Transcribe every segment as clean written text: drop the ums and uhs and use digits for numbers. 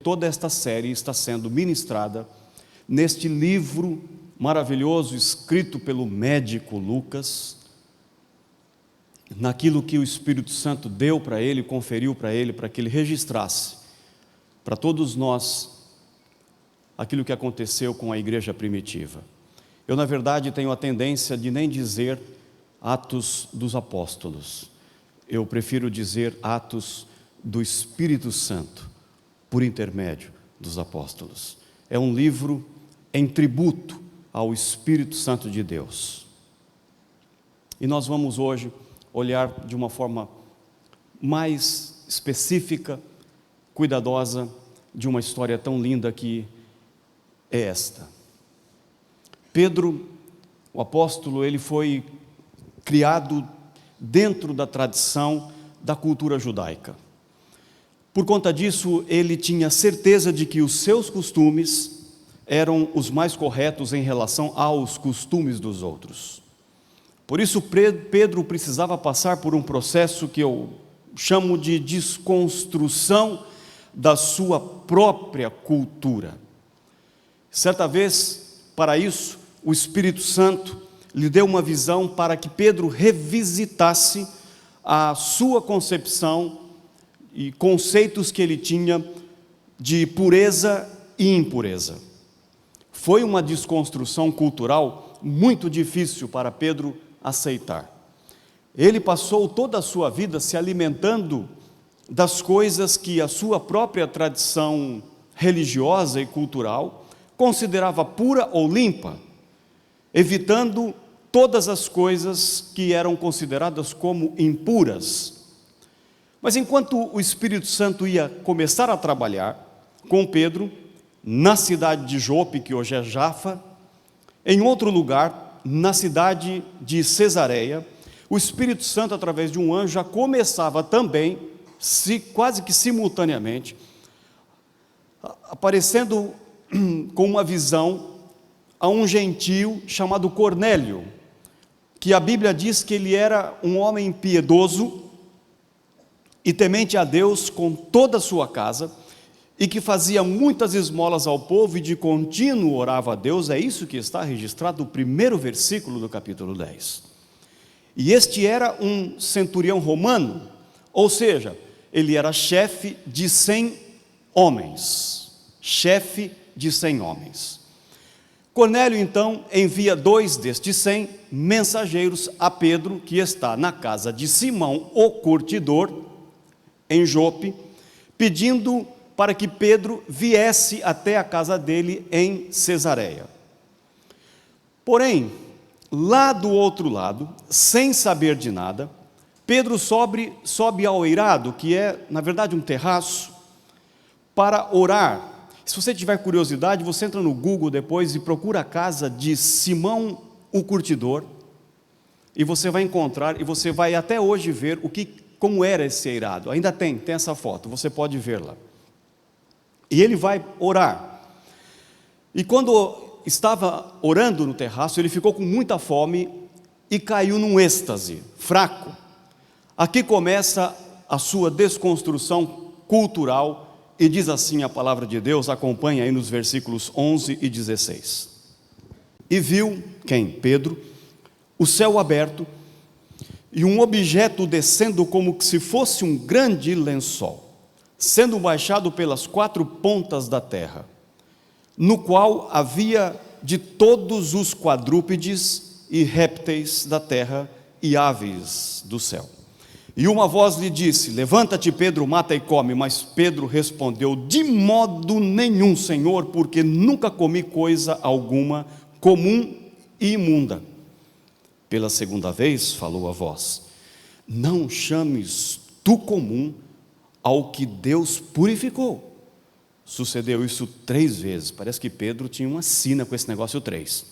Toda esta série está sendo ministrada neste livro maravilhoso escrito pelo médico Lucas, naquilo que o Espírito Santo deu para ele, conferiu para ele, para que ele registrasse para todos nós aquilo que aconteceu com a igreja primitiva. Eu, na verdade, tenho a tendência de nem dizer Atos dos Apóstolos, eu prefiro dizer Atos do Espírito Santo, por intermédio dos apóstolos. É um livro em tributo ao Espírito Santo de Deus. E nós vamos hoje olhar de uma forma mais específica, cuidadosa, de uma história tão linda que é esta. Pedro, o apóstolo, ele foi criado dentro da tradição da cultura judaica. Por conta disso, ele tinha certeza de que os seus costumes eram os mais corretos em relação aos costumes dos outros. Por isso, Pedro precisava passar por um processo que eu chamo de desconstrução da sua própria cultura. Certa vez, para isso, o Espírito Santo lhe deu uma visão para que Pedro revisitasse a sua concepção e conceitos que ele tinha de pureza e impureza. Foi uma desconstrução cultural muito difícil para Pedro aceitar. Ele passou toda a sua vida se alimentando das coisas que a sua própria tradição religiosa e cultural considerava pura ou limpa, evitando todas as coisas que eram consideradas como impuras. Mas enquanto o Espírito Santo ia começar a trabalhar com Pedro, na cidade de Jope, que hoje é Jafa, em outro lugar, na cidade de Cesareia, o Espírito Santo, através de um anjo, já começava também, quase que simultaneamente, aparecendo com uma visão a um gentio chamado Cornélio, que a Bíblia diz que ele era um homem piedoso e temente a Deus com toda a sua casa, e que fazia muitas esmolas ao povo e de contínuo orava a Deus. É isso que está registrado no primeiro versículo do capítulo 10. E este era um centurião romano, ou seja, ele era chefe de 100 homens. Chefe de 100 homens. Cornélio, então, envia 2 destes 100 mensageiros a Pedro, que está na casa de Simão, o curtidor, em Jope, pedindo para que Pedro viesse até a casa dele em Cesareia. Porém, lá do outro lado, sem saber de nada, Pedro sobe ao eirado, que é, na verdade, um terraço, para orar. Se você tiver curiosidade, você entra no Google depois e procura a casa de Simão, o curtidor, e você vai encontrar, e você vai até hoje ver como era esse eirado. Ainda tem essa foto, você pode ver lá. E ele vai orar. E quando estava orando no terraço, ele ficou com muita fome e caiu num êxtase fraco. Aqui começa a sua desconstrução cultural, e diz assim a palavra de Deus, acompanha aí nos versículos 11 e 16. E viu, quem? Pedro, o céu aberto, e um objeto descendo como que se fosse um grande lençol, sendo baixado pelas 4 pontas da terra, no qual havia de todos os quadrúpedes e répteis da terra e aves do céu. E uma voz lhe disse: levanta-te, Pedro, mata e come. Mas Pedro respondeu: de modo nenhum, Senhor, porque nunca comi coisa alguma comum e imunda. Pela segunda vez falou a voz: não chames tu comum ao que Deus purificou. Sucedeu isso 3 vezes, parece que Pedro tinha uma sina com esse negócio 3.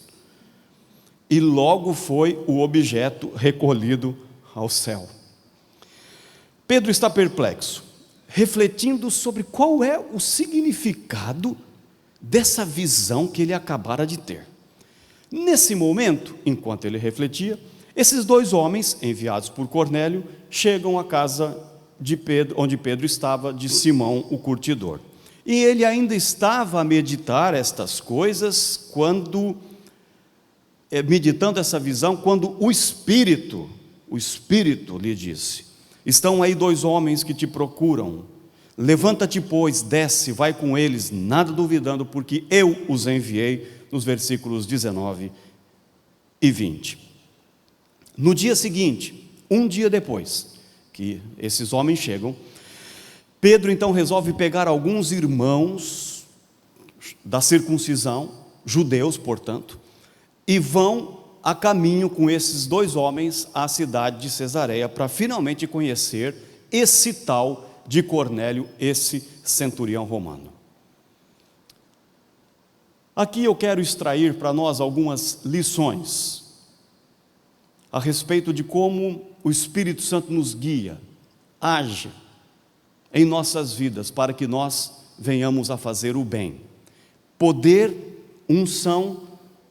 E logo foi o objeto recolhido ao céu. Pedro está perplexo, refletindo sobre qual é o significado dessa visão que ele acabara de ter. Nesse momento, enquanto ele refletia, esses 2 homens, enviados por Cornélio, chegam à casa de Pedro, onde Pedro estava, de Simão, o curtidor. E ele ainda estava a meditar estas coisas, meditando essa visão, quando o Espírito lhe disse: estão aí 2 homens que te procuram. Levanta-te, pois, desce, vai com eles, nada duvidando, porque eu os enviei, nos versículos 19 e 20. No dia seguinte, um dia depois que esses homens chegam, Pedro então resolve pegar alguns irmãos da circuncisão, judeus, portanto, e vão a caminho com esses 2 homens à cidade de Cesareia, para finalmente conhecer esse tal de Cornélio, esse centurião romano. Aqui eu quero extrair para nós algumas lições a respeito de como o Espírito Santo nos guia, age em nossas vidas para que nós venhamos a fazer o bem. Poder, unção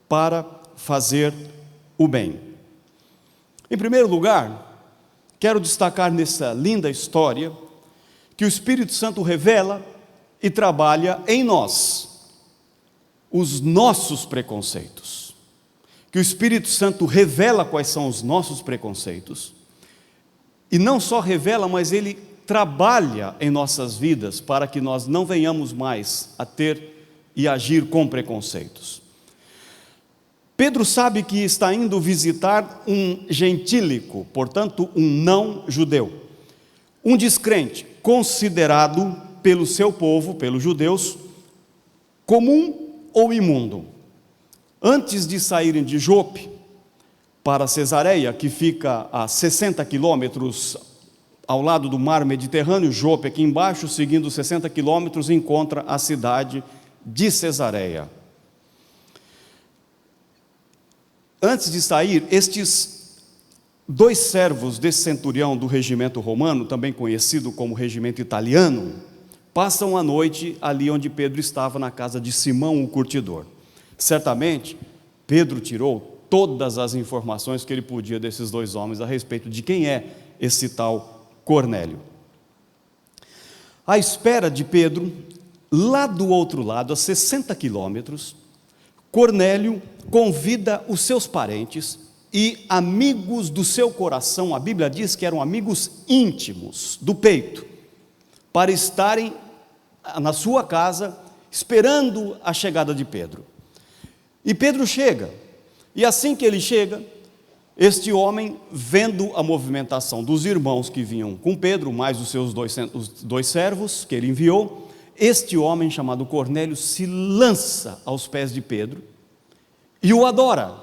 para fazer o bem. Em primeiro lugar, quero destacar nessa linda história que o Espírito Santo revela e trabalha em nós os nossos preconceitos. Que o Espírito Santo revela quais são os nossos preconceitos, e não só revela, mas ele trabalha em nossas vidas para que nós não venhamos mais a ter e agir com preconceitos. Pedro sabe que está indo visitar um gentílico, portanto um não judeu, um descrente, considerado pelo seu povo, pelos judeus, comum ou imundo. Antes de saírem de Jope para Cesareia, que fica a 60 quilômetros ao lado do mar Mediterrâneo, Jope aqui embaixo, seguindo 60 quilômetros, encontra a cidade de Cesareia. Antes de sair, estes 2 servos desse centurião do regimento romano, também conhecido como regimento italiano, passam a noite ali onde Pedro estava, na casa de Simão, o curtidor. Certamente, Pedro tirou todas as informações que ele podia desses 2 homens a respeito de quem é esse tal Cornélio. À espera de Pedro, lá do outro lado, a 60 quilômetros, Cornélio convida os seus parentes e amigos do seu coração, a Bíblia diz que eram amigos íntimos do peito, para estarem na sua casa, esperando a chegada de Pedro. E Pedro chega, e assim que ele chega, este homem, vendo a movimentação dos irmãos que vinham com Pedro, mais os seus 2 servos que ele enviou, este homem chamado Cornélio se lança aos pés de Pedro e o adora.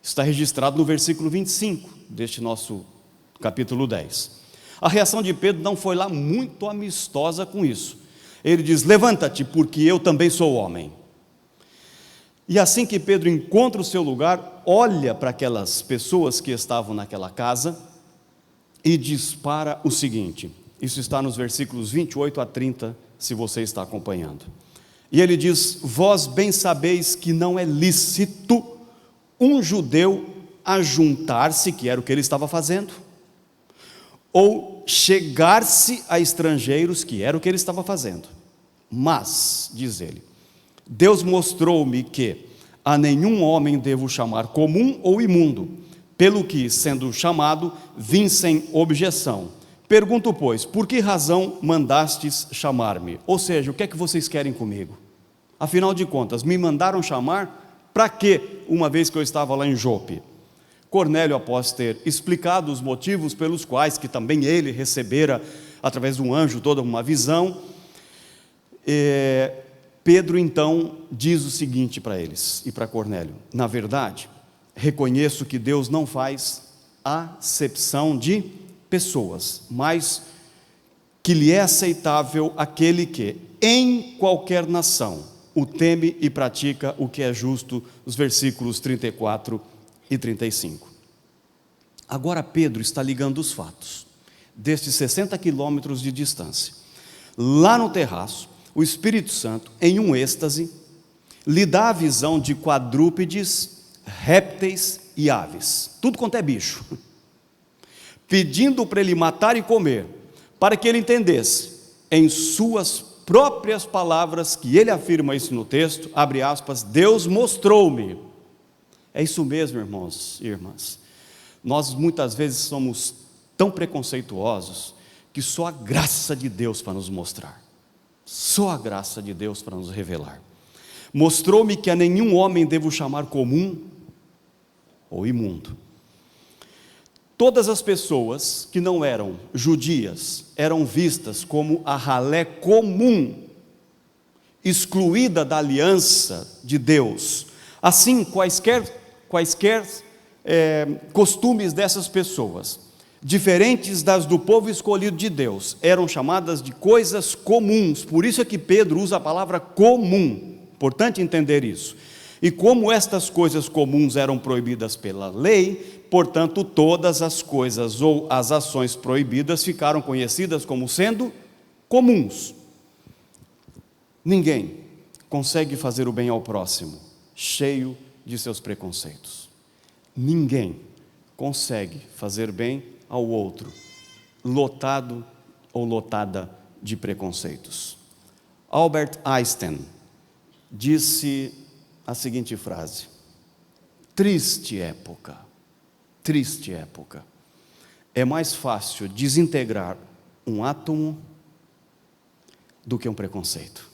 Está registrado no versículo 25 deste nosso capítulo 10. A reação de Pedro não foi lá muito amistosa com isso. Ele diz: levanta-te, porque eu também sou homem. E assim que Pedro encontra o seu lugar, olha para aquelas pessoas que estavam naquela casa e dispara o seguinte, isso está nos versículos 28 a 30, se você está acompanhando. E ele diz: vós bem sabeis que não é lícito um judeu ajuntar-se, que era o que ele estava fazendo, ou chegar-se a estrangeiros, que era o que ele estava fazendo. Mas, diz ele, Deus mostrou-me que a nenhum homem devo chamar comum ou imundo, pelo que, sendo chamado, vim sem objeção. Pergunto, pois, por que razão mandastes chamar-me? Ou seja, o que é que vocês querem comigo? Afinal de contas, me mandaram chamar para quê, uma vez que eu estava lá em Jope? Cornélio, após ter explicado os motivos pelos quais, que também ele recebera, através de um anjo, toda uma visão, Pedro então diz o seguinte para eles e para Cornélio: na verdade, reconheço que Deus não faz acepção de pessoas, mas que lhe é aceitável aquele que, em qualquer nação, o teme e pratica o que é justo, os versículos 34 e 35. Agora Pedro está ligando os fatos, destes 60 quilômetros de distância. Lá no terraço, o Espírito Santo, em um êxtase, lhe dá a visão de quadrúpedes, répteis e aves, tudo quanto é bicho, pedindo para ele matar e comer, para que ele entendesse, em suas próprias palavras que ele afirma isso no texto, abre aspas, Deus mostrou-me. É isso mesmo, irmãos e irmãs. Nós muitas vezes somos tão preconceituosos que só a graça de Deus para nos mostrar, só a graça de Deus para nos revelar. Mostrou-me que a nenhum homem devo chamar comum ou imundo. Todas as pessoas que não eram judias eram vistas como a ralé comum, excluída da aliança de Deus. Assim, quaisquer costumes dessas pessoas, diferentes das do povo escolhido de Deus, eram chamadas de coisas comuns. Por isso é que Pedro usa a palavra comum, importante entender isso. E como estas coisas comuns eram proibidas pela lei, portanto, todas as coisas ou as ações proibidas ficaram conhecidas como sendo comuns. Ninguém consegue fazer o bem ao próximo, cheio de seus preconceitos. Ninguém consegue fazer bem ao outro, lotado ou lotada de preconceitos. Albert Einstein disse a seguinte frase: triste época, é mais fácil desintegrar um átomo do que um preconceito.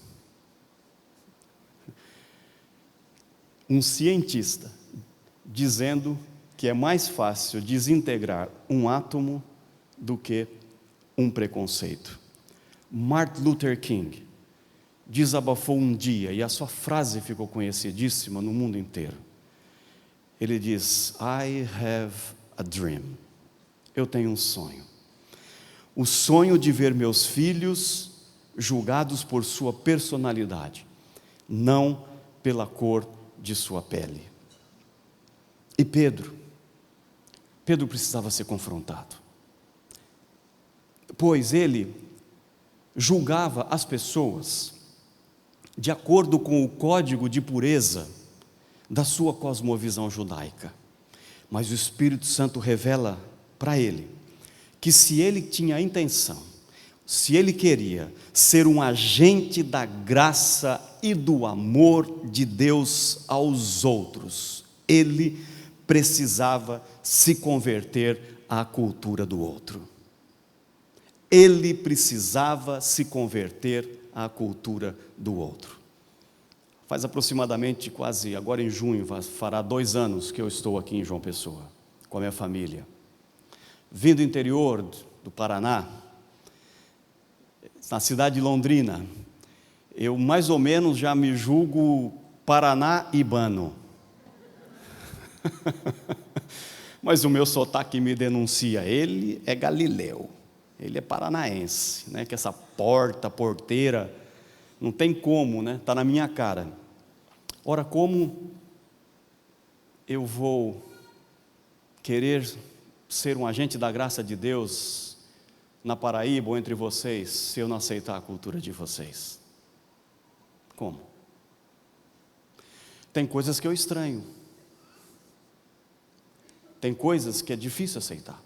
Um cientista dizendo que é mais fácil desintegrar um átomo do que um preconceito. Martin Luther King desabafou um dia, e a sua frase ficou conhecidíssima no mundo inteiro. Ele diz: I have a dream. Eu tenho um sonho. O sonho de ver meus filhos julgados por sua personalidade, não pela cor de sua pele. E Pedro precisava ser confrontado, pois ele julgava as pessoas de acordo com o código de pureza da sua cosmovisão judaica. Mas o Espírito Santo revela para ele que se ele tinha a intenção, se ele queria ser um agente da graça e do amor de Deus aos outros, ele precisava se converter à cultura do outro. Ele precisava se converter à cultura do outro. Faz aproximadamente quase, agora em junho, fará 2 anos que eu estou aqui em João Pessoa, com a minha família. Vindo do interior do Paraná, na cidade de Londrina, eu mais ou menos já me julgo paranaibano. Mas o meu sotaque me denuncia, ele é galileu, ele é paranaense, né? Que essa porteira, não tem como, né? Está na minha cara. Ora, como eu vou querer ser um agente da graça de Deus na Paraíba ou entre vocês, se eu não aceitar a cultura de vocês? Como? Tem coisas que eu estranho. Tem coisas que é difícil aceitar.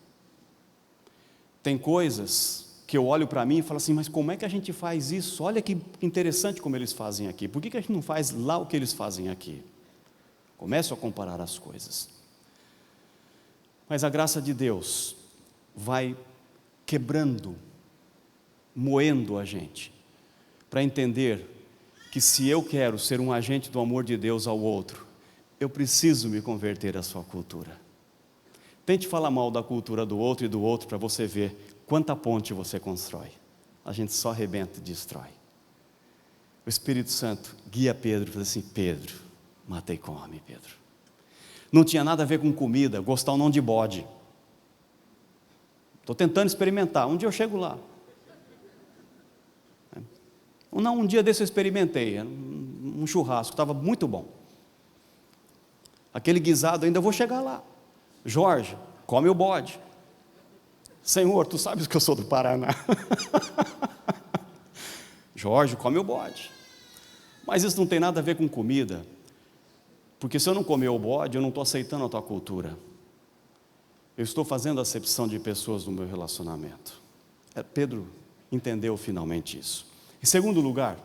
Tem coisas que eu olho para mim e falo assim, mas como é que a gente faz isso? Olha que interessante como eles fazem aqui. Por que a gente não faz lá o que eles fazem aqui? Começo a comparar as coisas. Mas a graça de Deus vai quebrando, moendo a gente, para entender que se eu quero ser um agente do amor de Deus ao outro, eu preciso me converter à sua cultura. Tente falar mal da cultura do outro e do outro para você ver quanta ponte você constrói. A gente só arrebenta e destrói. O Espírito Santo guia Pedro e fala assim, Pedro, matei come, Pedro. Não tinha nada a ver com comida, gostar ou não de bode. Estou tentando experimentar, um dia eu chego lá. Um dia desse eu experimentei, um churrasco, estava muito bom. Aquele guisado ainda vou chegar lá. Jorge, come o bode. Senhor, tu sabes que eu sou do Paraná. Jorge, come o bode. Mas isso não tem nada a ver com comida, porque se eu não comer o bode, eu não estou aceitando a tua cultura. Eu estou fazendo acepção de pessoas no meu relacionamento. Pedro entendeu finalmente isso. Em segundo lugar,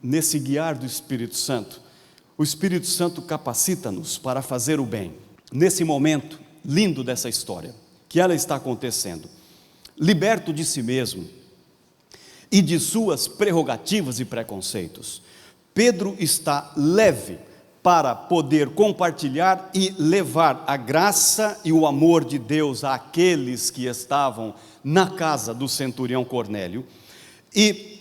nesse guiar do Espírito Santo, o Espírito Santo capacita-nos para fazer o bem. Nesse momento lindo dessa história, que ela está acontecendo, liberto de si mesmo e de suas prerrogativas e preconceitos, Pedro está leve para poder compartilhar e levar a graça e o amor de Deus àqueles que estavam na casa do centurião Cornélio. E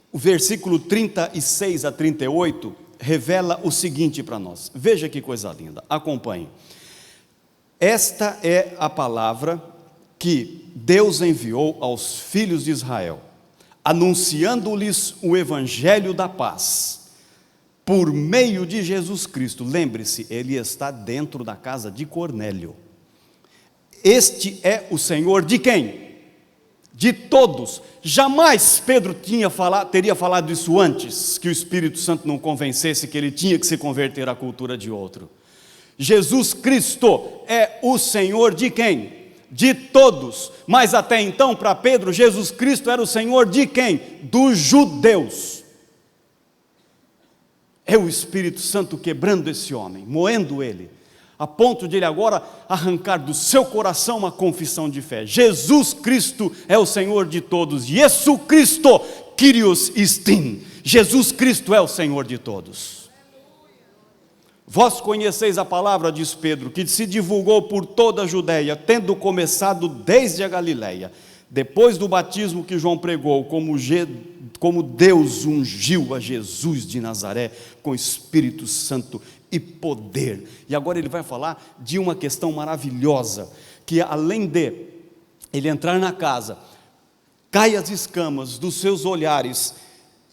o versículo 36 a 38 revela o seguinte para nós. Veja que coisa linda, acompanhe. Esta é a palavra que Deus enviou aos filhos de Israel, anunciando-lhes o evangelho da paz, por meio de Jesus Cristo. Lembre-se, ele está dentro da casa de Cornélio. Este é o Senhor de quem? De todos. Jamais Pedro teria falado isso antes, que o Espírito Santo não convencesse que ele tinha que se converter à cultura de outro. Jesus Cristo é o Senhor de quem? De todos. Mas até então, para Pedro, Jesus Cristo era o Senhor de quem? Dos judeus. É o Espírito Santo quebrando esse homem, moendo ele, a ponto de ele agora arrancar do seu coração uma confissão de fé. Jesus Cristo é o Senhor de todos. Jesus Cristo, Kyrios estin. Jesus Cristo é o Senhor de todos. Vós conheceis a palavra, diz Pedro, que se divulgou por toda a Judeia, tendo começado desde a Galileia, depois do batismo que João pregou, como Deus ungiu a Jesus de Nazaré com Espírito Santo e poder. E agora ele vai falar de uma questão maravilhosa, que além de ele entrar na casa, cai as escamas dos seus olhares,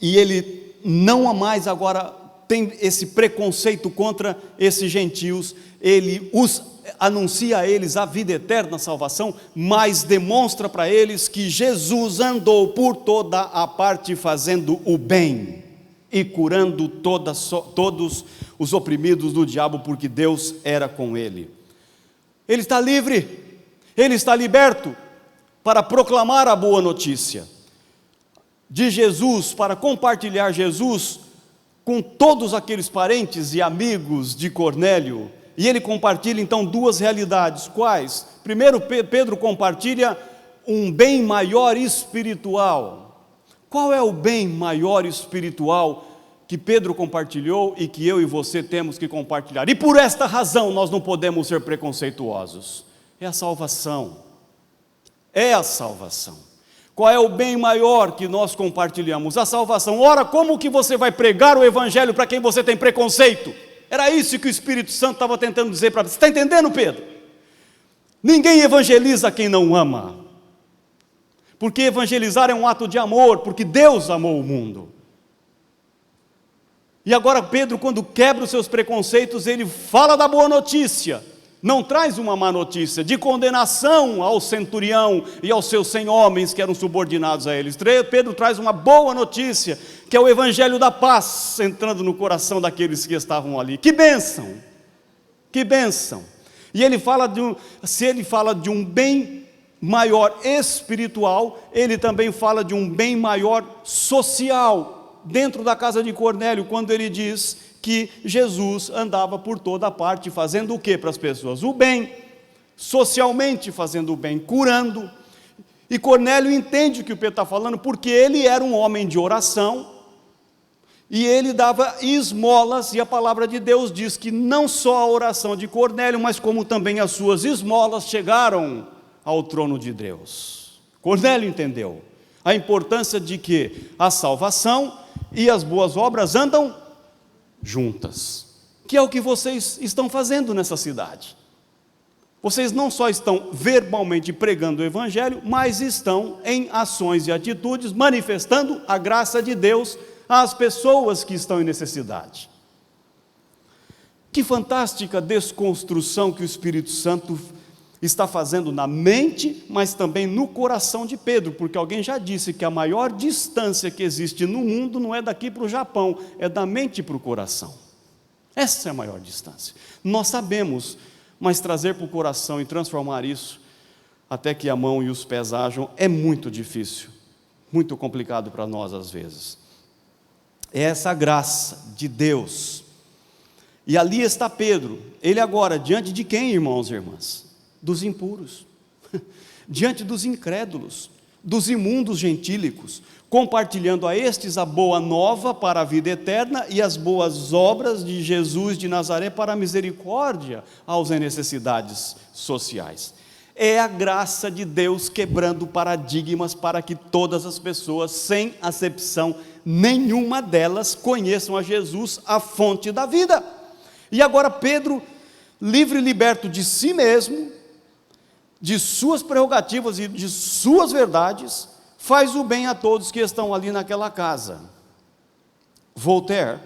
e ele não mais agora tem esse preconceito contra esses gentios, ele anuncia a eles a vida eterna, a salvação, mas demonstra para eles que Jesus andou por toda a parte fazendo o bem e curando todos os oprimidos do diabo, porque Deus era com ele. Ele está livre, ele está liberto para proclamar a boa notícia de Jesus, para compartilhar Jesus com todos aqueles parentes e amigos de Cornélio. E ele compartilha então duas realidades. Quais? Primeiro, Pedro compartilha um bem maior espiritual. Qual é o bem maior espiritual que Pedro compartilhou e que eu e você temos que compartilhar? E por esta razão nós não podemos ser preconceituosos. É a salvação. É a salvação. Qual é o bem maior que nós compartilhamos? A salvação. Ora, como que você vai pregar o evangelho para quem você tem preconceito? Era isso que o Espírito Santo estava tentando dizer para você. Você está entendendo, Pedro? Ninguém evangeliza quem não ama, porque evangelizar é um ato de amor, porque Deus amou o mundo. E agora Pedro, quando quebra os seus preconceitos, ele fala da boa notícia, não traz uma má notícia de condenação ao centurião e aos seus 100 homens que eram subordinados a eles. Pedro traz uma boa notícia, que é o evangelho da paz, entrando no coração daqueles que estavam ali. Que bênção! Que bênção! E ele fala se ele fala de um bem maior espiritual, ele também fala de um bem maior social, dentro da casa de Cornélio, quando ele diz que Jesus andava por toda parte, fazendo o que para as pessoas? O bem, socialmente fazendo o bem, curando. E Cornélio entende o que o Pedro está falando, porque ele era um homem de oração, e ele dava esmolas, e a palavra de Deus diz que não só a oração de Cornélio, mas como também as suas esmolas chegaram ao trono de Deus. Cornélio entendeu a importância de que a salvação e as boas obras andam juntas, que é o que vocês estão fazendo nessa cidade. Vocês não só estão verbalmente pregando o evangelho, mas estão em ações e atitudes manifestando a graça de Deus às pessoas que estão em necessidade. Que fantástica desconstrução que o Espírito Santo está fazendo na mente, mas também no coração de Pedro, porque alguém já disse que a maior distância que existe no mundo não é daqui para o Japão, é da mente para o coração. Essa é a maior distância. Nós sabemos, mas trazer para o coração e transformar isso, até que a mão e os pés ajam, é muito difícil. muito complicado para nós às vezes. É essa graça de Deus. E ali está Pedro, ele agora, diante de quem, irmãos e irmãs? Dos impuros, diante dos incrédulos, dos imundos gentílicos, compartilhando a estes a boa nova para a vida eterna e as boas obras de Jesus de Nazaré para a misericórdia aos em necessidades sociais. É a graça de Deus quebrando paradigmas para que todas as pessoas, sem acepção nenhuma delas, conheçam a Jesus, a fonte da vida. E agora Pedro, livre e liberto de si mesmo, de suas prerrogativas e de suas verdades, faz o bem a todos que estão ali naquela casa. Voltaire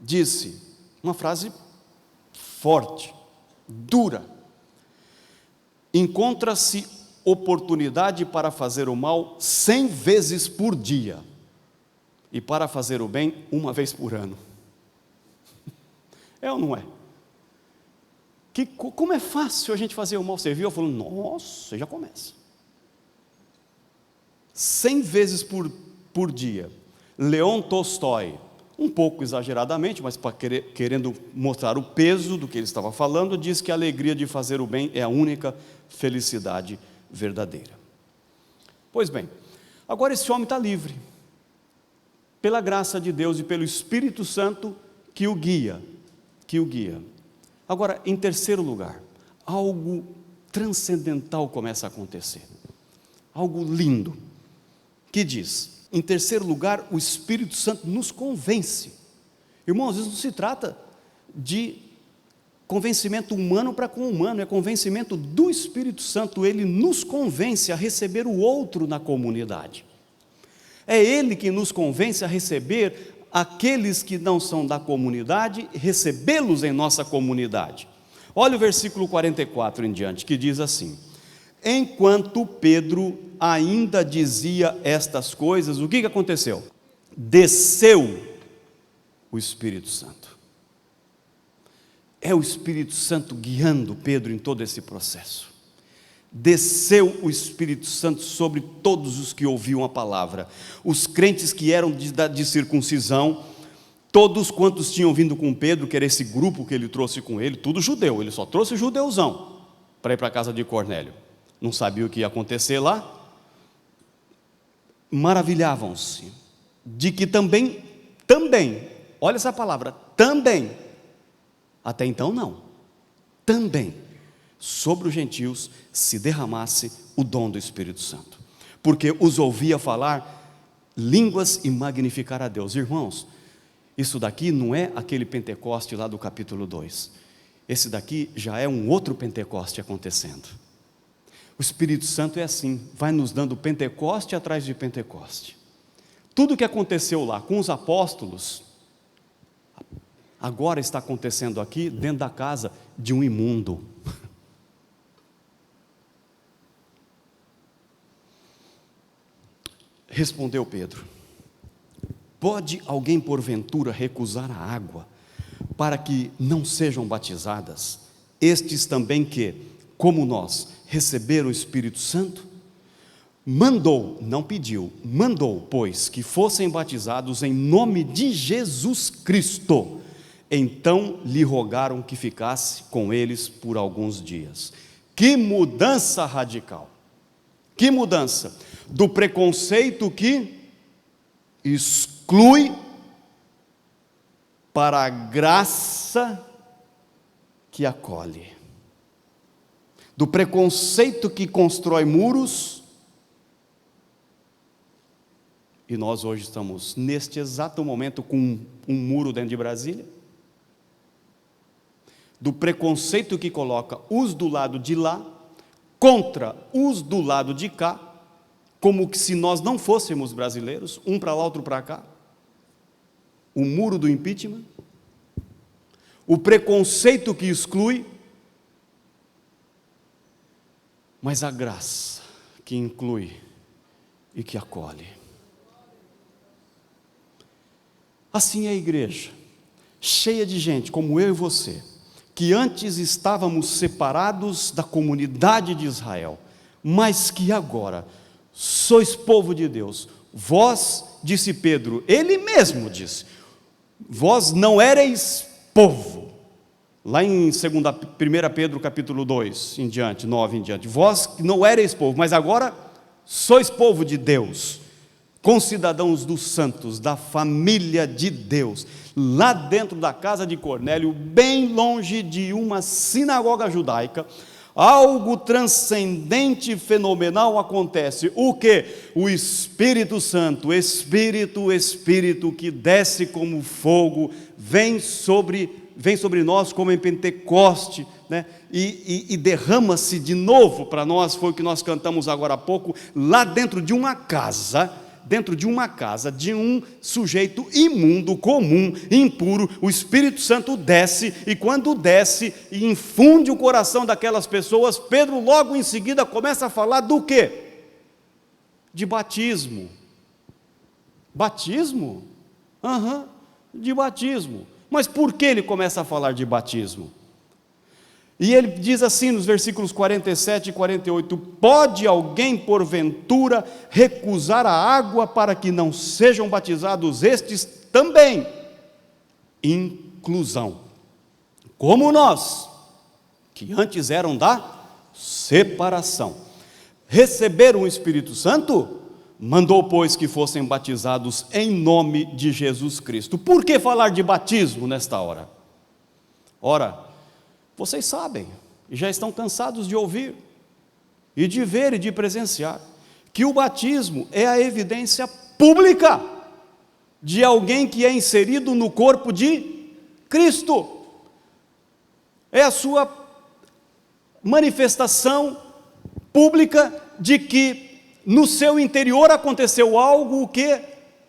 disse uma frase forte, dura: encontra-se oportunidade para fazer o mal 100 vezes por dia, e para fazer o bem 1 vez por ano. É ou não é? Como é fácil a gente fazer o mal. Você viu? Eu falo, nossa, já começa. 100 vezes por dia. Leon Tolstói, um pouco exageradamente, mas querendo mostrar o peso do que ele estava falando, diz que a alegria de fazer o bem é a única felicidade verdadeira. Pois bem, agora esse homem está livre, pela graça de Deus e pelo Espírito Santo que o guia. Agora, em terceiro lugar, algo transcendental começa a acontecer, algo lindo, que diz, em terceiro lugar, o Espírito Santo nos convence. Irmãos, isso não se trata de convencimento humano para com o humano, é convencimento do Espírito Santo. Ele nos convence a receber o outro na comunidade, é Ele que nos convence a receber aqueles que não são da comunidade, recebê-los em nossa comunidade. Olha o versículo 44 em diante, que diz assim: enquanto Pedro ainda dizia estas coisas, o que aconteceu? Desceu o Espírito Santo. É o Espírito Santo guiando Pedro em todo esse processo. Desceu o Espírito Santo sobre todos os que ouviam a palavra, os crentes que eram de circuncisão, todos quantos tinham vindo com Pedro, que era esse grupo que ele trouxe com ele, tudo judeu, ele só trouxe judeuzão para ir para a casa de Cornélio, não sabia o que ia acontecer lá, maravilhavam-se de que também, olha essa palavra, também, até então não, também, sobre os gentios se derramasse o dom do Espírito Santo, porque os ouvia falar línguas e magnificar a Deus. Irmãos, isso daqui não é aquele Pentecoste lá do capítulo 2, esse daqui já é um outro Pentecoste acontecendo. O Espírito Santo é assim, vai nos dando Pentecoste atrás de Pentecoste. Tudo que aconteceu lá com os apóstolos, agora está acontecendo aqui dentro da casa de um imundo. Respondeu Pedro: pode alguém porventura recusar a água para que não sejam batizadas estes também que, como nós, receberam o Espírito Santo? Mandou, não pediu, mandou, pois, que fossem batizados em nome de Jesus Cristo. Então lhe rogaram que ficasse com eles por alguns dias. Que mudança radical! Que mudança! Do preconceito que exclui para a graça que acolhe. Do preconceito que constrói muros, e nós hoje estamos neste exato momento com um muro dentro de Brasília. Do preconceito que coloca os do lado de lá contra os do lado de cá, como que se nós não fôssemos brasileiros, um para lá, outro para cá. O muro do impeachment, o preconceito que exclui, mas a graça que inclui e que acolhe. Assim é a igreja, cheia de gente como eu e você, que antes estávamos separados da comunidade de Israel, mas que agora sois povo de Deus. Vós, disse Pedro, ele mesmo disse, vós não éreis povo. Lá em 1 Pedro capítulo 2, em diante, 9 em diante. Vós não éreis povo, mas agora sois povo de Deus, concidadãos dos santos, da família de Deus, lá dentro da casa de Cornélio, bem longe de uma sinagoga judaica, algo transcendente e fenomenal acontece. O que? O Espírito Santo, Espírito que desce como fogo, vem sobre nós como em Pentecoste, né? e derrama-se de novo para nós. Foi o que nós cantamos agora há pouco, lá dentro de uma casa, de um sujeito imundo, comum, impuro. O Espírito Santo desce, e quando desce e infunde o coração daquelas pessoas, Pedro logo em seguida começa a falar do quê? De batismo. Batismo? De batismo. Mas por que ele começa a falar de batismo? E ele diz assim nos versículos 47 e 48, pode alguém porventura recusar a água para que não sejam batizados estes também? Inclusão. Como nós, que antes eram da separação, receberam o Espírito Santo, mandou, pois, que fossem batizados em nome de Jesus Cristo. Por que falar de batismo nesta hora? Ora, vocês sabem, e já estão cansados de ouvir, e de ver e de presenciar, que o batismo é a evidência pública de alguém que é inserido no corpo de Cristo. É a sua manifestação pública de que no seu interior aconteceu algo, o que?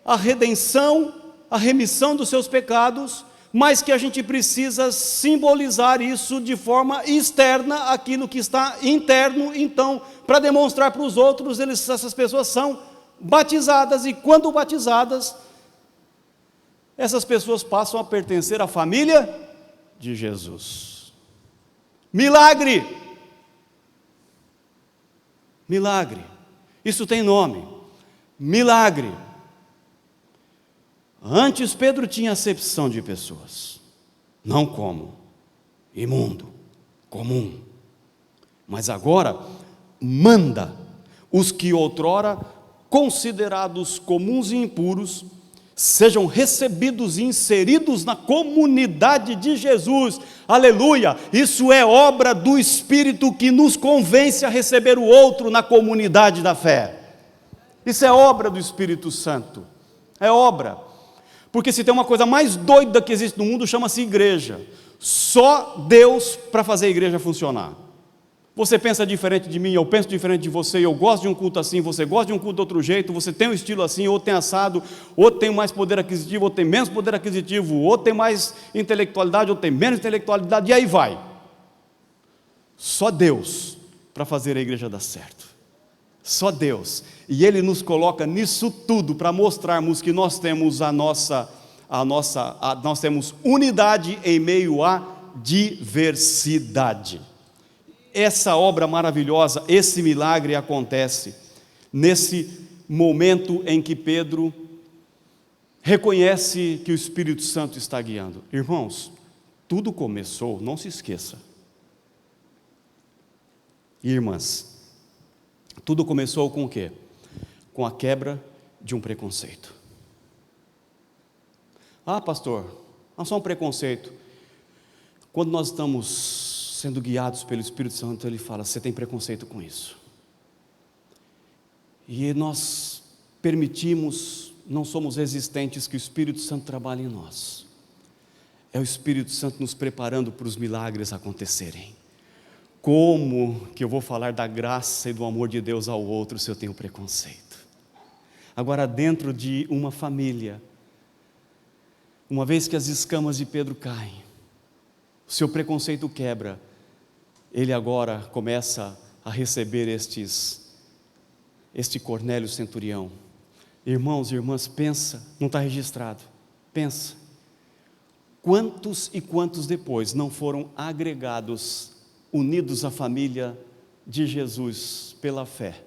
A redenção, a remissão dos seus pecados, mas que a gente precisa simbolizar isso de forma externa, aquilo que está interno. Então, para demonstrar para os outros, essas pessoas são batizadas, e quando batizadas, essas pessoas passam a pertencer à família de Jesus. Milagre! Milagre! Isso tem nome, milagre. Antes Pedro tinha acepção de pessoas, não como imundo, comum, mas agora manda os que outrora considerados comuns e impuros sejam recebidos e inseridos na comunidade de Jesus. Aleluia! Isso é obra do Espírito que nos convence a receber o outro na comunidade da fé. Isso é obra do Espírito Santo, é obra. Porque se tem uma coisa mais doida que existe no mundo, chama-se igreja. Só Deus para fazer a igreja funcionar. Você pensa diferente de mim, eu penso diferente de você, eu gosto de um culto assim, você gosta de um culto de outro jeito, você tem um estilo assim, ou tem assado, ou tem mais poder aquisitivo, ou tem menos poder aquisitivo, ou tem mais intelectualidade, ou tem menos intelectualidade, e aí vai. Só Deus para fazer a igreja dar certo. Só Deus. E Ele nos coloca nisso tudo para mostrarmos que nós temos nós temos unidade em meio à diversidade. Essa obra maravilhosa, esse milagre acontece nesse momento em que Pedro reconhece que o Espírito Santo está guiando. Irmãos, tudo começou, não se esqueça. Irmãs, tudo começou com o quê? Com a quebra de um preconceito. Ah, pastor, não é só um preconceito. Quando nós estamos sendo guiados pelo Espírito Santo, Ele fala, você tem preconceito com isso. E nós permitimos, não somos resistentes que o Espírito Santo trabalhe em nós. É o Espírito Santo nos preparando para os milagres acontecerem. Como que eu vou falar da graça e do amor de Deus ao outro se eu tenho preconceito? Agora, dentro de uma família, uma vez que as escamas de Pedro caem, o seu preconceito quebra, ele agora começa a receber este Cornélio centurião. Irmãos e irmãs, pensa, não está registrado, pensa, quantos e quantos depois não foram agregados, unidos à família de Jesus pela fé,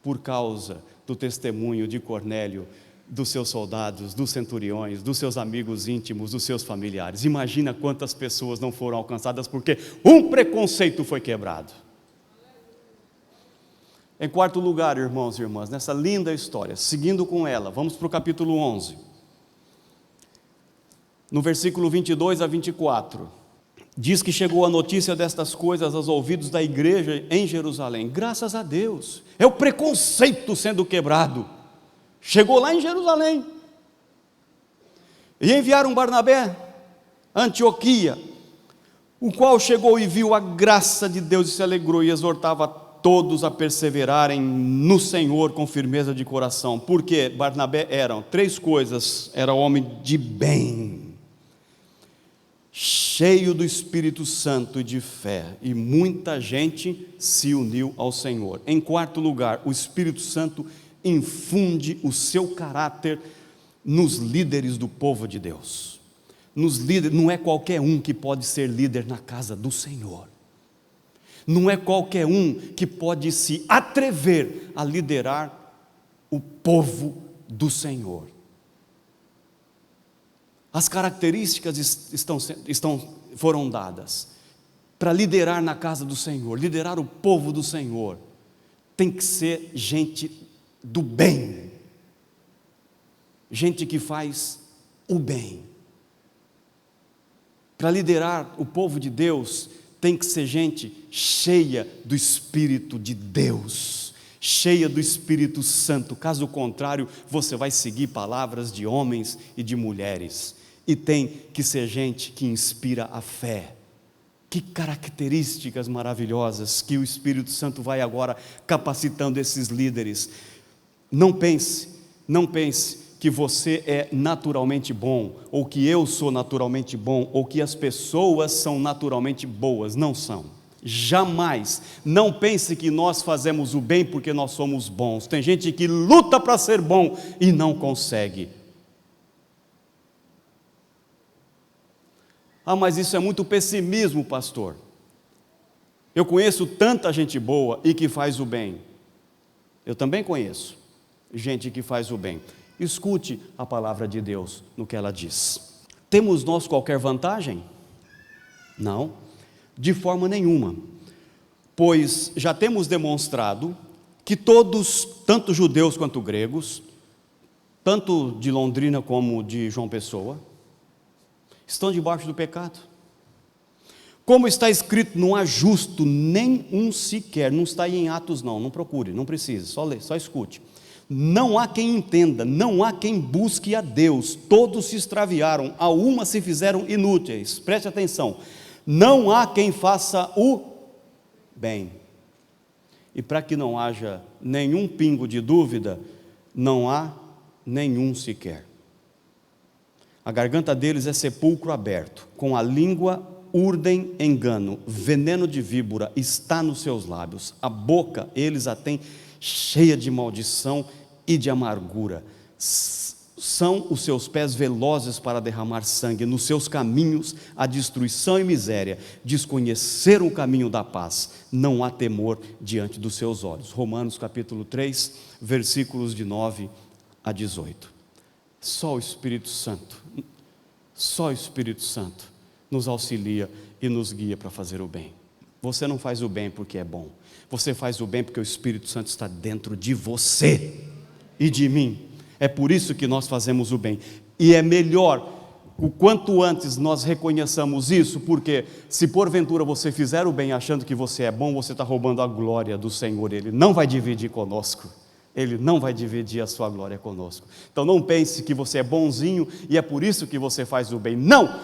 por causa do testemunho de Cornélio, dos seus soldados, dos centuriões, dos seus amigos íntimos, dos seus familiares. Imagina quantas pessoas não foram alcançadas porque um preconceito foi quebrado. Em quarto lugar, irmãos e irmãs, nessa linda história, seguindo com ela, vamos para o capítulo 11. No versículo 22 a 24, diz que chegou a notícia destas coisas aos ouvidos da igreja em Jerusalém. Graças a Deus, é o preconceito sendo quebrado. Chegou lá em Jerusalém. E enviaram Barnabé a Antioquia, o qual chegou e viu a graça de Deus e se alegrou e exortava todos a perseverarem no Senhor com firmeza de coração. Porque Barnabé eram três coisas: era homem de bem, cheio do Espírito Santo e de fé, e muita gente se uniu ao Senhor. Em quarto lugar, o Espírito Santo infunde o seu caráter nos líderes do povo de Deus. Nos líderes, não é qualquer um que pode ser líder na casa do Senhor. Não é qualquer um que pode se atrever a liderar o povo do Senhor. As características foram dadas para liderar na casa do Senhor, liderar o povo do Senhor. Tem que ser gente do bem, gente que faz o bem. Para liderar o povo de Deus, tem que ser gente cheia do Espírito de Deus, cheia do Espírito Santo. Caso contrário, você vai seguir palavras de homens e de mulheres. E tem que ser gente que inspira a fé. Que características maravilhosas que o Espírito Santo vai agora capacitando esses líderes. Não pense que você é naturalmente bom, ou que eu sou naturalmente bom, ou que as pessoas são naturalmente boas. Não são. Jamais. Não pense que nós fazemos o bem porque nós somos bons. Tem gente que luta para ser bom e não consegue. Ah, mas isso é muito pessimismo, pastor. Eu conheço tanta gente boa e que faz o bem. Eu também conheço gente que faz o bem. Escute a palavra de Deus no que ela diz. Temos nós qualquer vantagem? Não, de forma nenhuma. Pois já temos demonstrado que todos, tanto judeus quanto gregos, tanto de Londrina como de João Pessoa, estão debaixo do pecado. Como está escrito, não há justo nem um sequer. Não está aí em Atos não procure, não precisa, só lê, só escute. Não há quem entenda, não há quem busque a Deus. Todos se extraviaram, a uma se fizeram inúteis. Preste atenção, não há quem faça o bem. E para que não haja nenhum pingo de dúvida, não há nenhum sequer. A garganta deles é sepulcro aberto, com a língua urdem engano, veneno de víbora está nos seus lábios, a boca eles a têm cheia de maldição e de amargura, são os seus pés velozes para derramar sangue, nos seus caminhos há destruição e miséria, desconheceram o caminho da paz, não há temor diante dos seus olhos. Romanos capítulo 3, versículos de 9 a 18. Só o Espírito Santo nos auxilia e nos guia para fazer o bem. Você não faz o bem porque é bom, você faz o bem porque o Espírito Santo está dentro de você e de mim. É por isso que nós fazemos o bem, e é melhor o quanto antes nós reconheçamos isso, porque se porventura você fizer o bem achando que você é bom, você está roubando a glória do Senhor. Ele não vai dividir conosco, Ele não vai dividir a sua glória conosco. Então não pense que você é bonzinho e é por isso que você faz o bem. Não!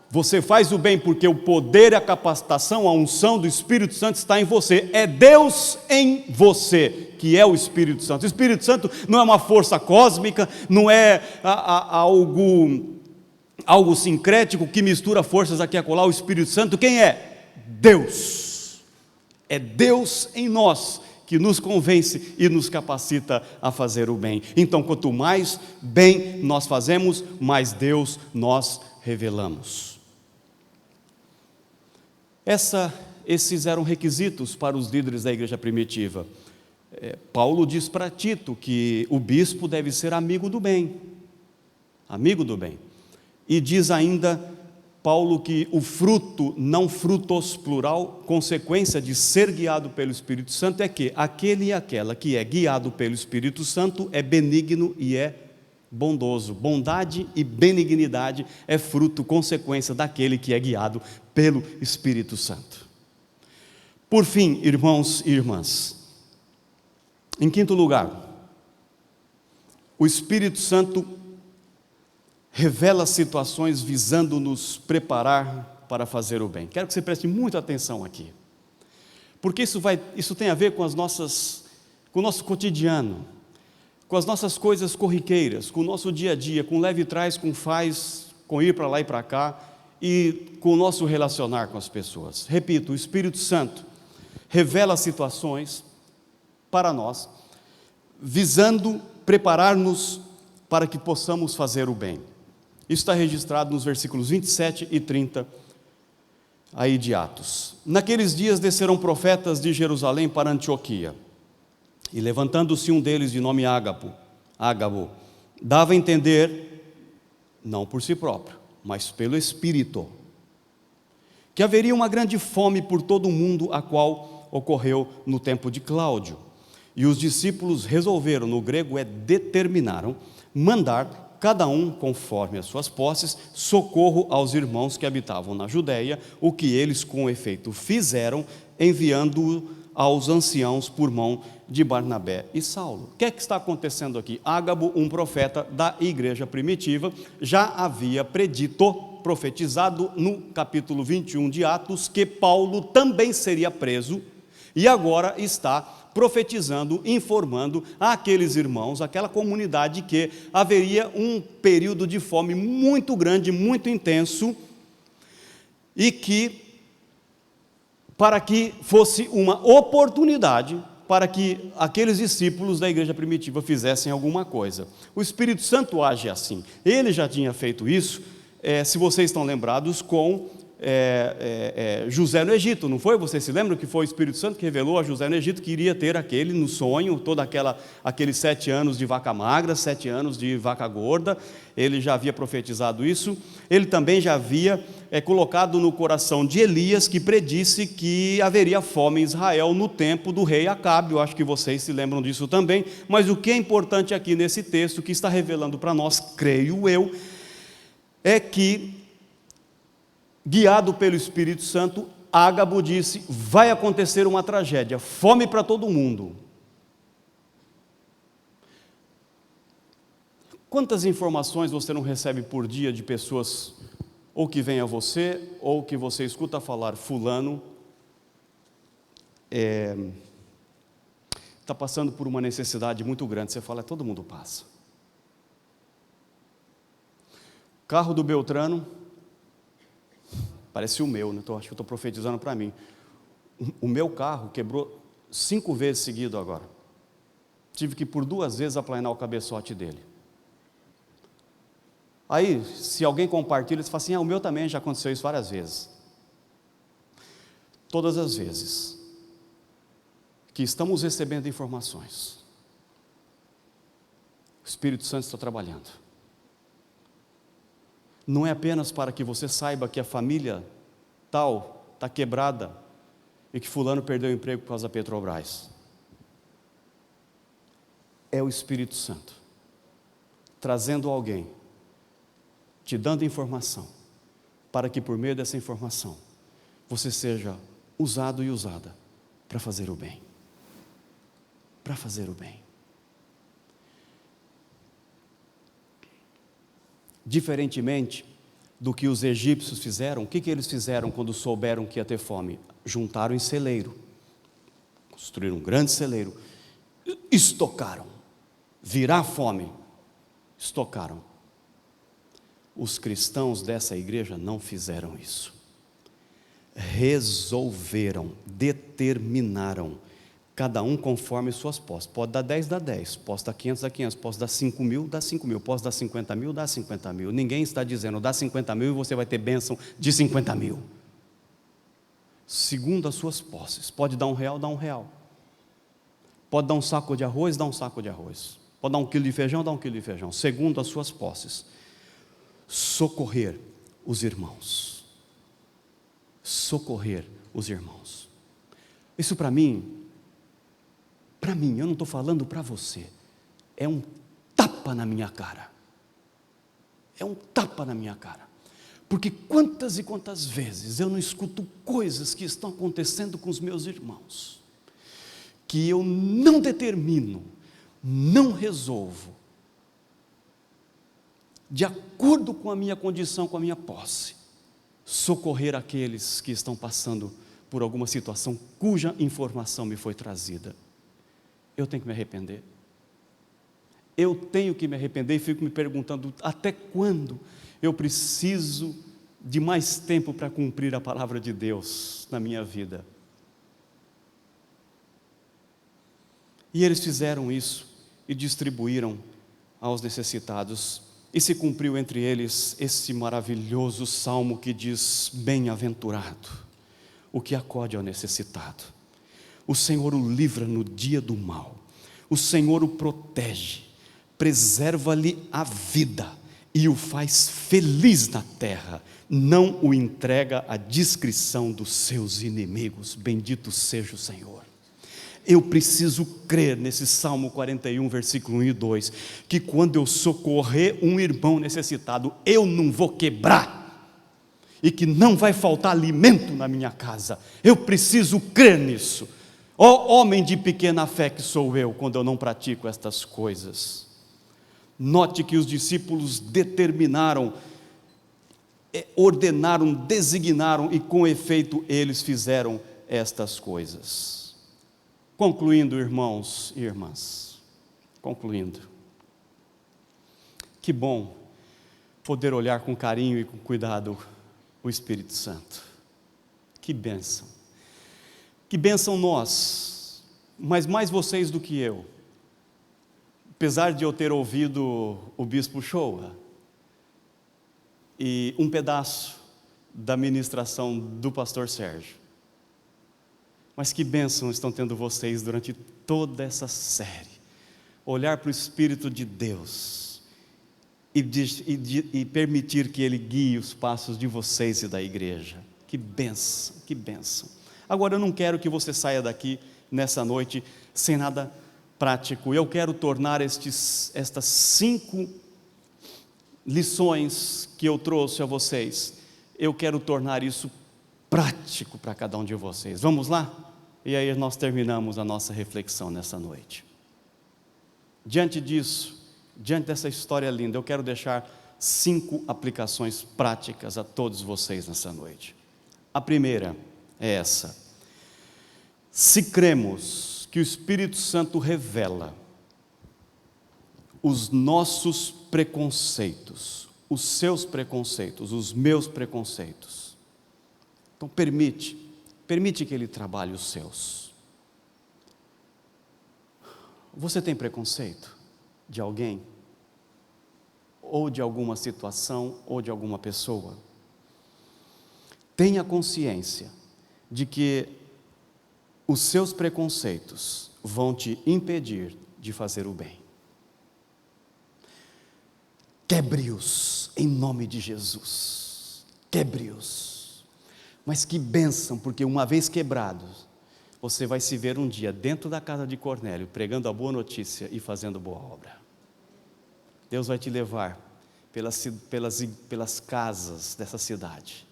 Você faz o bem porque o poder, a capacitação, a unção do Espírito Santo está em você. É Deus em você, que é o Espírito Santo. O Espírito Santo não é uma força cósmica, não é algo sincrético que mistura forças aqui e acolá. O Espírito Santo, quem é? Deus. É Deus em nós que nos convence e nos capacita a fazer o bem. Então, quanto mais bem nós fazemos, mais Deus nós revelamos. Esses eram requisitos para os líderes da igreja primitiva. Paulo diz para Tito que o bispo deve ser amigo do bem, amigo do bem. E diz ainda Paulo que o fruto, não frutos plural, consequência de ser guiado pelo Espírito Santo é que aquele e aquela que é guiado pelo Espírito Santo é benigno e é bondoso. Bondade e benignidade é fruto, consequência daquele que é guiado pelo Espírito Santo. Por fim, irmãos e irmãs, em quinto lugar, o Espírito Santo revela situações visando nos preparar para fazer o bem. Quero que você preste muita atenção aqui, porque isso tem a ver com com o nosso cotidiano, com as nossas coisas corriqueiras, com o nosso dia a dia, com leve trás, com faz, com ir para lá e para cá, e com o nosso relacionar com as pessoas. Repito, o Espírito Santo revela situações para nós, visando preparar-nos para que possamos fazer o bem. Isso está registrado nos versículos 27 e 30 aí de Atos. Naqueles dias desceram profetas de Jerusalém para Antioquia, e levantando-se um deles de nome Ágabo, dava a entender, não por si próprio, mas pelo Espírito, que haveria uma grande fome por todo o mundo, a qual ocorreu no tempo de Cláudio. E os discípulos resolveram, no grego determinaram, mandar cada um, conforme as suas posses, socorro aos irmãos que habitavam na Judéia, o que eles com efeito fizeram, enviando-o aos anciãos por mão de Barnabé e Saulo. O que é que está acontecendo aqui? Ágabo, um profeta da igreja primitiva, já havia profetizado no capítulo 21 de Atos, que Paulo também seria preso, e agora está profetizando, informando àqueles irmãos, àquela comunidade, que haveria um período de fome muito grande, muito intenso, e que, para que fosse uma oportunidade para que aqueles discípulos da igreja primitiva fizessem alguma coisa. O Espírito Santo age assim. Ele já tinha feito isso, se vocês estão lembrados, com José no Egito, não foi? Vocês se lembram que foi o Espírito Santo que revelou a José no Egito que iria ter aquele, no sonho, aqueles 7 anos de vaca magra, 7 anos de vaca gorda. Ele já havia profetizado isso. Ele também já havia colocado no coração de Elias, que predisse que haveria fome em Israel no tempo do rei Acabe. Eu acho que vocês se lembram disso também. Mas o que é importante aqui nesse texto, que está revelando para nós, creio eu, é que, guiado pelo Espírito Santo, Ágabo disse: vai acontecer uma tragédia, fome para todo mundo. Quantas informações você não recebe por dia de pessoas, ou que vêm a você, ou que você escuta falar, fulano está passando por uma necessidade muito grande. Você fala, todo mundo passa. Carro do Beltrano, parece o meu, né? Acho que eu estou profetizando para mim. O meu carro quebrou 5 vezes seguido agora. Tive que por 2 vezes aplanar o cabeçote dele. Aí, se alguém compartilha, você fala assim, o meu também já aconteceu isso várias vezes. Todas as vezes que estamos recebendo informações, o Espírito Santo está trabalhando. Não é apenas para que você saiba que a família tal está quebrada e que fulano perdeu o emprego por causa da Petrobras. É o Espírito Santo trazendo alguém, te dando informação, para que por meio dessa informação você seja usado e usada para fazer o bem. Para fazer o bem. Diferentemente do que os egípcios fizeram, o que eles fizeram quando souberam que ia ter fome? Juntaram em celeiro, construíram um grande celeiro, estocaram, virar fome, estocaram. Os cristãos dessa igreja não fizeram isso. Resolveram, determinaram, cada um conforme suas posses. Pode dar 10, dá 10. Posso dar 500, dá 500. Posso dar 5 mil, dá 5 mil. Posso dar 50 mil, dá 50 mil. Ninguém está dizendo, dá 50 mil e você vai ter bênção de 50 mil. Segundo as suas posses. Pode dar R$1, dá R$1. Pode dar um saco de arroz, dá um saco de arroz. Pode dar 1 quilo de feijão, dá 1 quilo de feijão, segundo as suas posses. Socorrer os irmãos. Socorrer os irmãos. Isso para mim, eu não estou falando para você, é um tapa na minha cara. É um tapa na minha cara. Porque quantas e quantas vezes eu não escuto coisas que estão acontecendo com os meus irmãos, que eu não determino, não resolvo, de acordo com a minha condição, com a minha posse, socorrer aqueles que estão passando por alguma situação cuja informação me foi trazida. Eu tenho que me arrepender. Eu tenho que me arrepender e fico me perguntando, até quando eu preciso de mais tempo para cumprir a palavra de Deus na minha vida? E eles fizeram isso e distribuíram aos necessitados. E se cumpriu entre eles esse maravilhoso salmo que diz: bem-aventurado o que acode ao necessitado. O Senhor o livra no dia do mal. O Senhor o protege, preserva-lhe a vida e o faz feliz na terra. Não o entrega à discrição dos seus inimigos. Bendito seja o Senhor. Eu preciso crer nesse Salmo 41, versículo 1 e 2, que quando eu socorrer um irmão necessitado, eu não vou quebrar, e que não vai faltar alimento na minha casa. Eu preciso crer nisso. Ó homem de pequena fé que sou eu, quando eu não pratico estas coisas. Note que os discípulos determinaram, ordenaram, designaram, e com efeito eles fizeram estas coisas. Concluindo, irmãos e irmãs, concluindo, que bom poder olhar com carinho e com cuidado o Espírito Santo. Que bênção nós, mas mais vocês do que eu. Apesar de eu ter ouvido o Bispo Shoa e um pedaço da ministração do pastor Sérgio, mas que bênção estão tendo vocês durante toda essa série. Olhar para o Espírito de Deus e permitir que Ele guie os passos de vocês e da igreja. Que bênção, que bênção. Agora eu não quero que você saia daqui nessa noite sem nada prático. Eu quero tornar estas 5 lições que eu trouxe a vocês, eu quero tornar isso prático para cada um de vocês. Vamos lá? E aí nós terminamos a nossa reflexão nessa noite. Diante disso, diante dessa história linda, eu quero deixar 5 aplicações práticas a todos vocês nessa noite. A primeira é essa: se cremos que o Espírito Santo revela os nossos preconceitos, os seus preconceitos, os meus preconceitos, então permite que Ele trabalhe os seus. Você tem preconceito de alguém? Ou de alguma situação, ou de alguma pessoa? Tenha consciência de que os seus preconceitos vão te impedir de fazer o bem. Quebre-os em nome de Jesus. Quebre-os. Mas que bênção, porque uma vez quebrados, você vai se ver um dia dentro da casa de Cornélio, pregando a boa notícia e fazendo boa obra. Deus vai te levar pelas casas dessa cidade,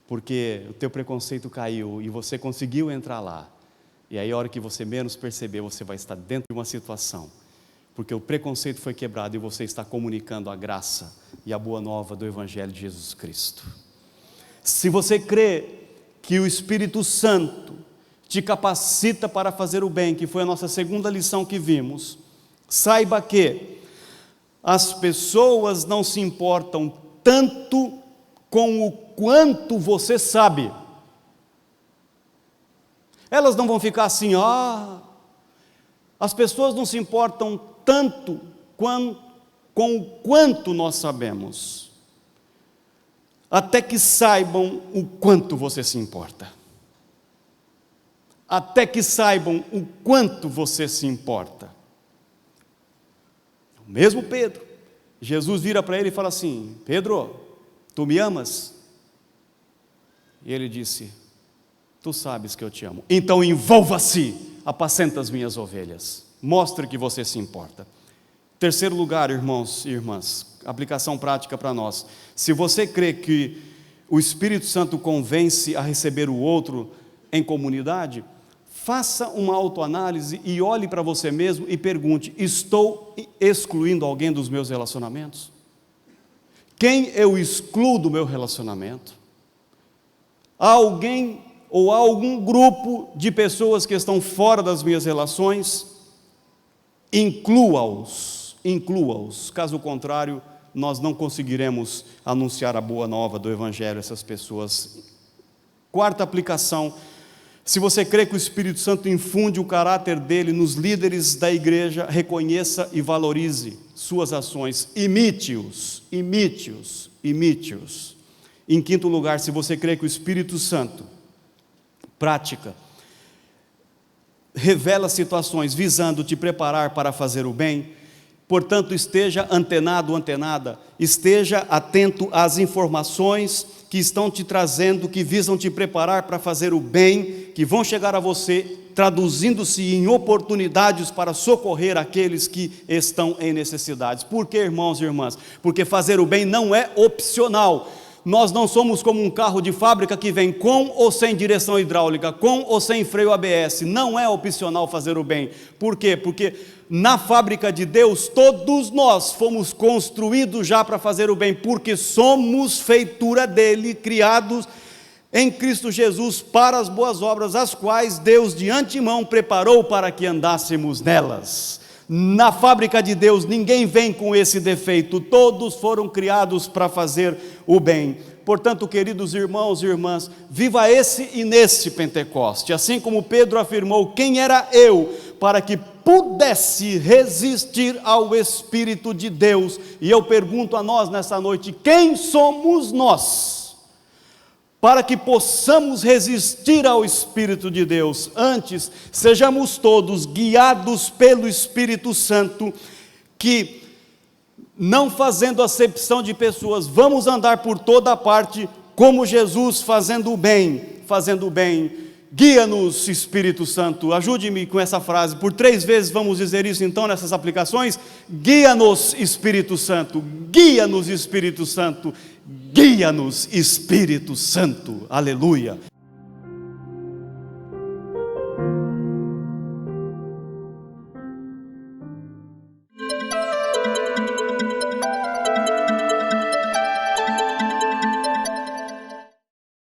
porque o teu preconceito caiu e você conseguiu entrar lá. E aí a hora que você menos perceber, você vai estar dentro de uma situação, porque o preconceito foi quebrado e você está comunicando a graça e a boa nova do Evangelho de Jesus Cristo. Se você crê que o Espírito Santo te capacita para fazer o bem, que foi a nossa segunda lição que vimos, saiba que as pessoas não se importam tanto com o quanto você sabe. Elas não vão ficar assim, as pessoas não se importam tanto com o quanto nós sabemos, até que saibam o quanto você se importa. até que saibam o quanto você se importa. O mesmo Pedro, Jesus vira para ele e fala assim: Pedro, tu me amas? E ele disse: tu sabes que eu te amo. Então envolva-se, apacenta as minhas ovelhas, mostre que você se importa. Terceiro lugar, irmãos e irmãs, aplicação prática para nós. Se você crê que o Espírito Santo convence a receber o outro em comunidade, faça uma autoanálise e olhe para você mesmo e pergunte: estou excluindo alguém dos meus relacionamentos? Quem eu excluo do meu relacionamento? Há alguém ou há algum grupo de pessoas que estão fora das minhas relações? Inclua-os, caso contrário, nós não conseguiremos anunciar a boa nova do Evangelho a essas pessoas. Quarta aplicação: se você crê que o Espírito Santo infunde o caráter dele nos líderes da igreja, reconheça e valorize suas ações, imite-os. Em quinto lugar, se você crê que o Espírito Santo revela situações visando te preparar para fazer o bem, portanto esteja antenado, antenada, esteja atento às informações que estão te trazendo, que visam te preparar para fazer o bem, que vão chegar a você, traduzindo-se em oportunidades para socorrer aqueles que estão em necessidades. Por que, irmãos e irmãs? Porque fazer o bem não é opcional. Nós não somos como um carro de fábrica que vem com ou sem direção hidráulica, com ou sem freio ABS. Não é opcional fazer o bem. Por quê? Porque na fábrica de Deus, todos nós fomos construídos já para fazer o bem, porque somos feitura dele, criados em Cristo Jesus para as boas obras, as quais Deus de antemão preparou para que andássemos nelas. Na fábrica de Deus ninguém vem com esse defeito, todos foram criados para fazer o bem. Portanto, queridos irmãos e irmãs, viva esse e nesse Pentecoste, assim como Pedro afirmou: quem era eu para que pudesse resistir ao Espírito de Deus? E eu pergunto a nós nessa noite: quem somos nós para que possamos resistir ao Espírito de Deus? Antes, sejamos todos guiados pelo Espírito Santo, que, não fazendo acepção de pessoas, vamos andar por toda parte como Jesus, fazendo o bem. Guia-nos, Espírito Santo. Ajude-me com essa frase, por 3 vezes vamos dizer isso então nessas aplicações. Guia-nos, Espírito Santo. Guia-nos, Espírito Santo. Guia-nos, Espírito Santo. Aleluia.